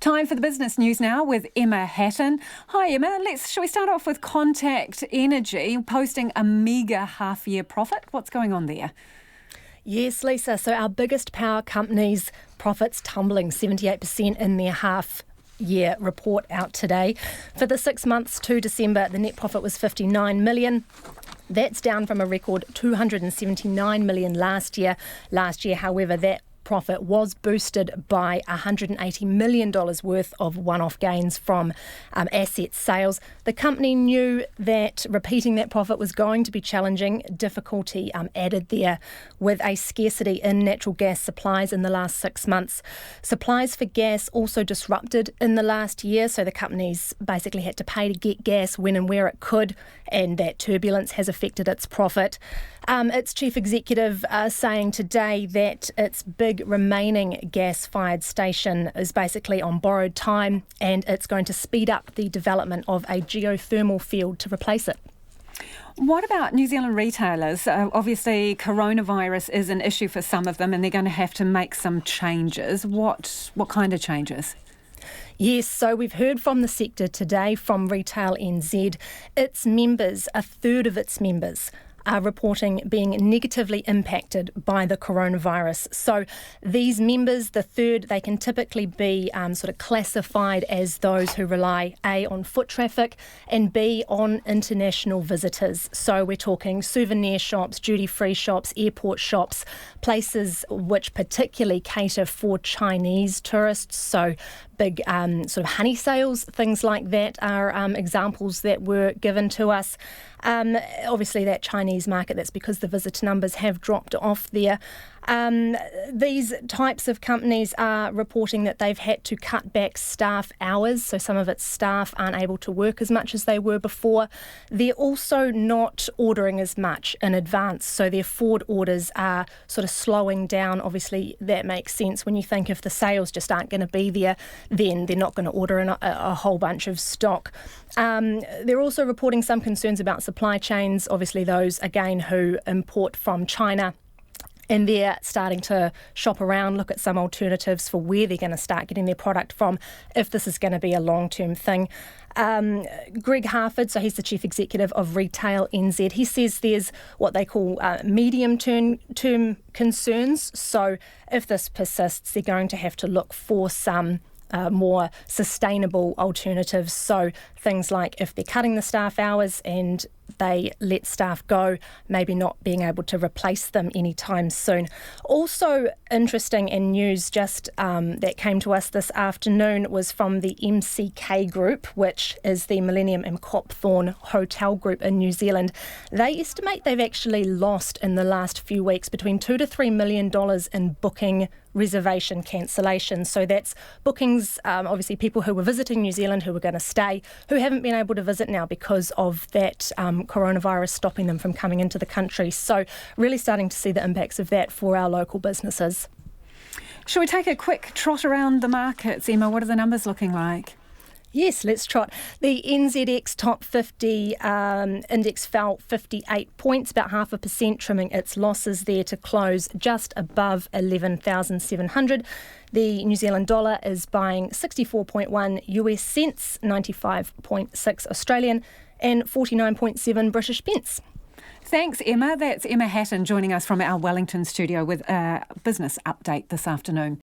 Time for the business news now with Emma Hatton. Hi Emma, shall we start off with Contact Energy posting a meagre half-year profit? What's going on there? Yes, Lisa. So our biggest power companies' profits tumbling 78% in their half-year report out today. For the 6 months to December, the net profit was 59 million. That's down from a record 279 million last year. However, that profit was boosted by $180 million worth of one-off gains from asset sales. The company knew that repeating that profit was going to be challenging. Difficulty added there with a scarcity in natural gas supplies in the last 6 months. Supplies for gas also disrupted in the last year, so the company's basically had to pay to get gas when and where it could, and that turbulence has affected its profit. Its chief executive saying today that its big remaining gas-fired station is basically on borrowed time, and it's going to speed up the development of a geothermal field to replace it. What about New Zealand retailers? Obviously, coronavirus is an issue for some of them, and they're going to have to make some changes. What kind of changes? Yes, so we've heard from the sector today from Retail NZ. Its members, a third of its members, are reporting being negatively impacted by the coronavirus. So these members, the third, they can typically be sort of classified as those who rely A, on foot traffic, and B, on international visitors. So we're talking souvenir shops, duty-free shops, airport shops, places which particularly cater for Chinese tourists. So big sort of honey sales, things like that are examples that were given to us. Obviously that Chinese market, that's because the visitor numbers have dropped off there. These types of companies are reporting that they've had to cut back staff hours, so some of its staff aren't able to work as much as they were before. They're also not ordering as much in advance, so their forward orders are sort of slowing down. Obviously that makes sense when you think if the sales just aren't going to be there, then they're not going to order in a whole bunch of stock. They're also reporting some concerns about supply chains, obviously those again who import from China. And they're starting to shop around, look at some alternatives for where they're going to start getting their product from if this is going to be a long-term thing. Greg Harford, so he's the chief executive of Retail NZ, he says there's what they call medium-term concerns. So if this persists, they're going to have to look for some more sustainable alternatives. So things like if they're cutting the staff hours and they let staff go, maybe not being able to replace them anytime soon. Also interesting and news just that came to us this afternoon was from the MCK Group, which is the Millennium and Copthorne Hotel Group in New Zealand. They estimate they've actually lost in the last few weeks between $2 to $3 million in booking reservation cancellation. So that's bookings, obviously people who were visiting New Zealand who were going to stay, who haven't been able to visit now because of that coronavirus stopping them from coming into the country. So really starting to see the impacts of that for our local businesses. Shall we take a quick trot around the markets, Emma? What are the numbers looking like? Yes, let's trot. The NZX Top 50 index fell 58 points, about 0.5%, trimming its losses there to close just above 11,700. The New Zealand dollar is buying 64.1 US cents, 95.6 Australian, and 49.7 British pence. Thanks, Emma. That's Emma Hatton joining us from our Wellington studio with a business update this afternoon.